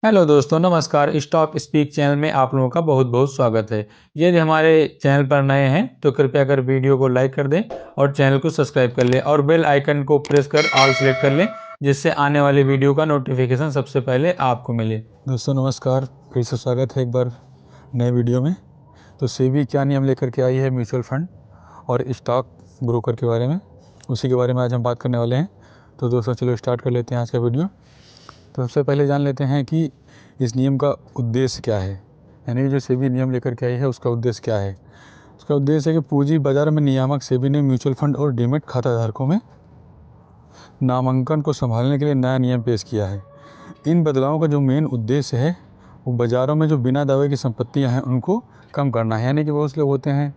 Hello दोस्तों, नमस्कार। Stock speak channel में आप लोगों का बहुत बहुत स्वागत है। यदि हमारे चैनल पर नए हैं तो कृपया कर वीडियो को लाइक कर दें और चैनल को सब्सक्राइब कर लें और बेल आइकन को प्रेस कर ऑल सेलेक्ट कर लें, जिससे आने वाली वीडियो का नोटिफिकेशन सबसे पहले आपको मिले। दोस्तों नमस्कार, फिर से स्वागत है एक बार नए वीडियो में। तो सेबी क्या नियम लेकर के आई है म्यूचुअल फंड और स्टॉक ब्रोकर के बारे में, उसी के बारे में आज हम बात करने वाले हैं। तो दोस्तों चलो स्टार्ट कर लेते हैं आज का वीडियो। तो सबसे पहले जान लेते हैं कि इस नियम का उद्देश्य क्या है, यानी जो सेबी नियम लेकर के आई है उसका उद्देश्य क्या है। उसका उद्देश्य है कि पूंजी बाजार में नियामक सेबी ने म्यूचुअल फंड और डीमैट खाता धारकों में नामांकन को संभालने के लिए नया नियम पेश किया है। इन बदलावों का जो मेन उद्देश्य है वो बाज़ारों में जो बिना दावे की संपत्तियां हैं उनको कम करना है। यानी कि बहुत से लोग होते हैं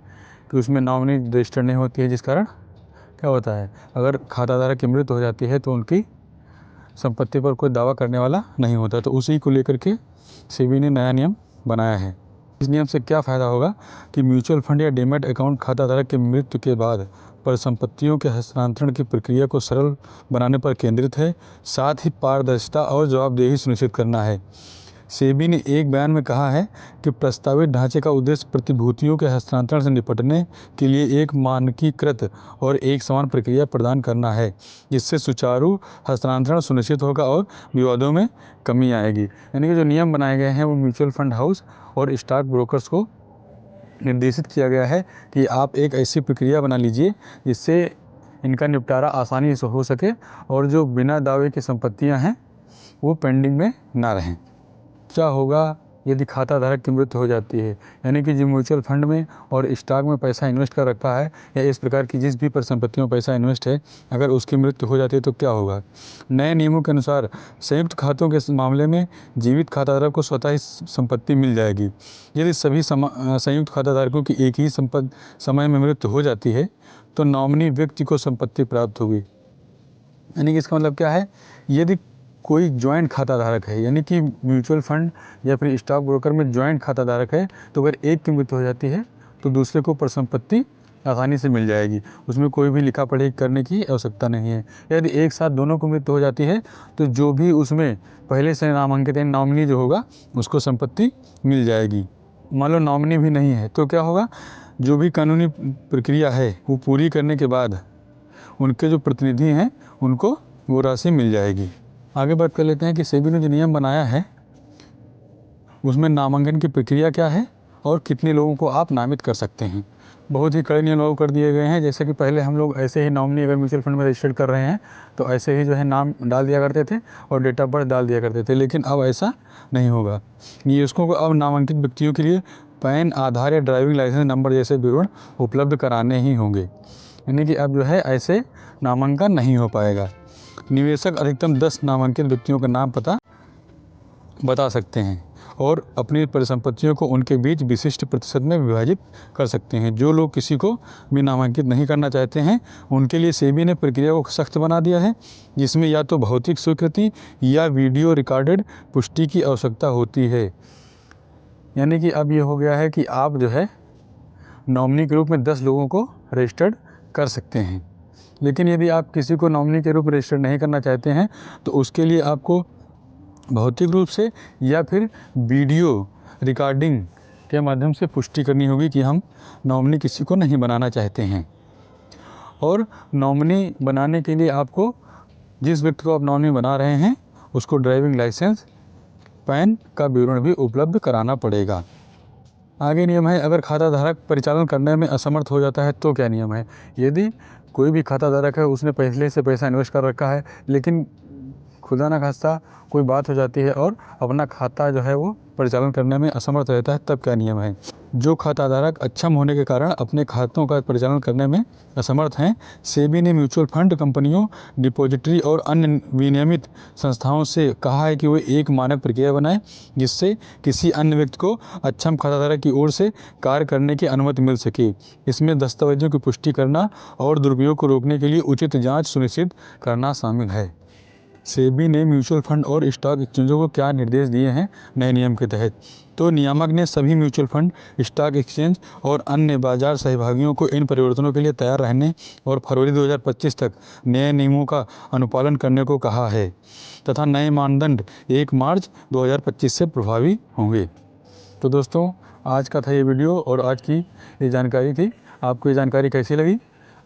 कि उसमें नॉमिनी रजिस्टर्ड नहीं होती है, जिस कारण क्या होता है, अगर खाताधारक की मृत्यु हो जाती है तो उनकी संपत्ति पर कोई दावा करने वाला नहीं होता। तो उसी को लेकर के सेबी ने नया नियम बनाया है। इस नियम से क्या फ़ायदा होगा कि म्यूचुअल फंड या डीमैट अकाउंट खाताधारक की मृत्यु के बाद परिसंपत्तियों के हस्तांतरण की प्रक्रिया को सरल बनाने पर केंद्रित है, साथ ही पारदर्शिता और जवाबदेही सुनिश्चित करना है। सेबी ने एक बयान में कहा है कि प्रस्तावित ढांचे का उद्देश्य प्रतिभूतियों के हस्तांतरण से निपटने के लिए एक मानकीकृत और एक समान प्रक्रिया प्रदान करना है, जिससे सुचारू हस्तांतरण सुनिश्चित होगा और विवादों में कमी आएगी। यानी कि जो नियम बनाए गए हैं वो म्यूचुअल फंड हाउस और स्टॉक ब्रोकर्स को निर्देशित किया गया है कि आप एक ऐसी प्रक्रिया बना लीजिए जिससे इनका निपटारा आसानी से हो सके और जो बिना दावे की संपत्तियां हैं वो पेंडिंग में ना रहें। क्या होगा यदि खाता धारक की मृत्यु हो जाती है, यानी कि जो म्यूचुअल फंड में और स्टॉक में पैसा इन्वेस्ट कर रखा है या इस प्रकार की जिस भी परिसंपत्तियों में पैसा इन्वेस्ट है, अगर उसकी मृत्यु हो जाती है तो क्या होगा। नए नियमों के अनुसार संयुक्त खातों के मामले में जीवित खाताधारक को स्वतः ही संपत्ति मिल जाएगी। यदि सभी संयुक्त खाताधारकों की एक ही समय में मृत्यु हो जाती है तो नॉमिनी व्यक्ति को संपत्ति प्राप्त होगी। यानी कि इसका मतलब क्या है, यदि कोई जॉइंट खाता धारक है, यानी कि म्यूचुअल फंड या फिर स्टॉक ब्रोकर में जॉइंट खाता धारक है, तो अगर एक की मृत्यु हो जाती है तो दूसरे को परिसंपत्ति आसानी से मिल जाएगी, उसमें कोई भी लिखा पढ़ी करने की आवश्यकता नहीं है। यदि एक साथ दोनों को मृत्यु हो जाती है तो जो भी उसमें पहले से नामांकित है नॉमिनी जो होगा उसको संपत्ति मिल जाएगी। मान लो नॉमिनी भी नहीं है तो क्या होगा, जो भी कानूनी प्रक्रिया है वो पूरी करने के बाद उनके जो प्रतिनिधि हैं उनको वो राशि मिल जाएगी। आगे बात कर लेते हैं कि सेबी ने जो नियम बनाया है उसमें नामांकन की प्रक्रिया क्या है और कितने लोगों को आप नामित कर सकते हैं। बहुत ही कड़े नियम लागू कर दिए गए हैं। जैसे कि पहले हम लोग ऐसे ही नॉमिनी अगर म्यूचुअल फंड में रजिस्टर्ड कर रहे हैं तो ऐसे ही जो है नाम डाल दिया करते थे और डेट ऑफ बर्थ डाल दिया करते थे, लेकिन अब ऐसा नहीं होगा। निवेशकों को अब नामांकित व्यक्तियों के लिए पैन, आधार या ड्राइविंग लाइसेंस नंबर जैसे विवरण उपलब्ध कराने ही होंगे। यानी कि अब जो है ऐसे नामांकन नहीं हो पाएगा। निवेशक अधिकतम 10 नामांकित व्यक्तियों का नाम पता बता सकते हैं और अपनी परिसंपत्तियों को उनके बीच विशिष्ट प्रतिशत में विभाजित कर सकते हैं। जो लोग किसी को भी नामांकित नहीं करना चाहते हैं उनके लिए सेबी ने प्रक्रिया को सख्त बना दिया है, जिसमें या तो भौतिक स्वीकृति या वीडियो रिकॉर्डेड पुष्टि की आवश्यकता होती है। यानी कि अब ये हो गया है कि आप जो है नॉमिनी के रूप में 10 लोगों को रजिस्टर्ड कर सकते हैं, लेकिन यदि आप किसी को नॉमिनी के रूप में रजिस्टर नहीं करना चाहते हैं तो उसके लिए आपको भौतिक रूप से या फिर वीडियो रिकॉर्डिंग के माध्यम से पुष्टि करनी होगी कि हम नॉमिनी किसी को नहीं बनाना चाहते हैं। और नॉमिनी बनाने के लिए आपको जिस व्यक्ति को आप नॉमिनी बना रहे हैं उसको ड्राइविंग लाइसेंस, पैन का विवरण भी उपलब्ध कराना पड़ेगा। आगे नियम है, अगर खाता धारक परिचालन करने में असमर्थ हो जाता है तो क्या नियम है। यदि कोई भी खाता धारक है उसने पहले से पैसा इन्वेस्ट कर रखा है, लेकिन खुदा ना खास्ता कोई बात हो जाती है और अपना खाता जो है वो परिचालन करने में असमर्थ रहता है, तब क्या नियम है। जो खाताधारक अक्षम होने के कारण अपने खातों का परिचालन करने में असमर्थ हैं, सेबी ने म्यूचुअल फंड कंपनियों, डिपॉजिटरी और अन्य विनियमित संस्थाओं से कहा है कि वे एक मानक प्रक्रिया बनाएं जिससे किसी अन्य व्यक्ति को अक्षम खाताधारक की ओर से कार्य करने की अनुमति मिल सके। इसमें दस्तावेजों की पुष्टि करना और दुरुपयोग को रोकने के लिए उचित जाँच सुनिश्चित करना शामिल है। सेबी ने म्यूचुअल फंड और स्टॉक एक्सचेंजों को क्या निर्देश दिए हैं नए नियम के तहत। तो नियामक ने सभी म्यूचुअल फंड, स्टॉक एक्सचेंज और अन्य बाजार सहभागियों को इन परिवर्तनों के लिए तैयार रहने और फरवरी 2025 तक नए नियमों का अनुपालन करने को कहा है तथा नए मानदंड 1 मार्च 2025 से प्रभावी होंगे। तो दोस्तों, आज का था ये वीडियो और आज की ये जानकारी थी। आपको ये जानकारी कैसी लगी?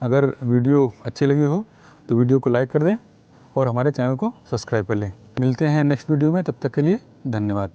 अगर वीडियो अच्छी लगी हो तो वीडियो को लाइक कर दें और हमारे चैनल को सब्सक्राइब कर लें। मिलते हैं नेक्स्ट वीडियो में, तब तक के लिए धन्यवाद।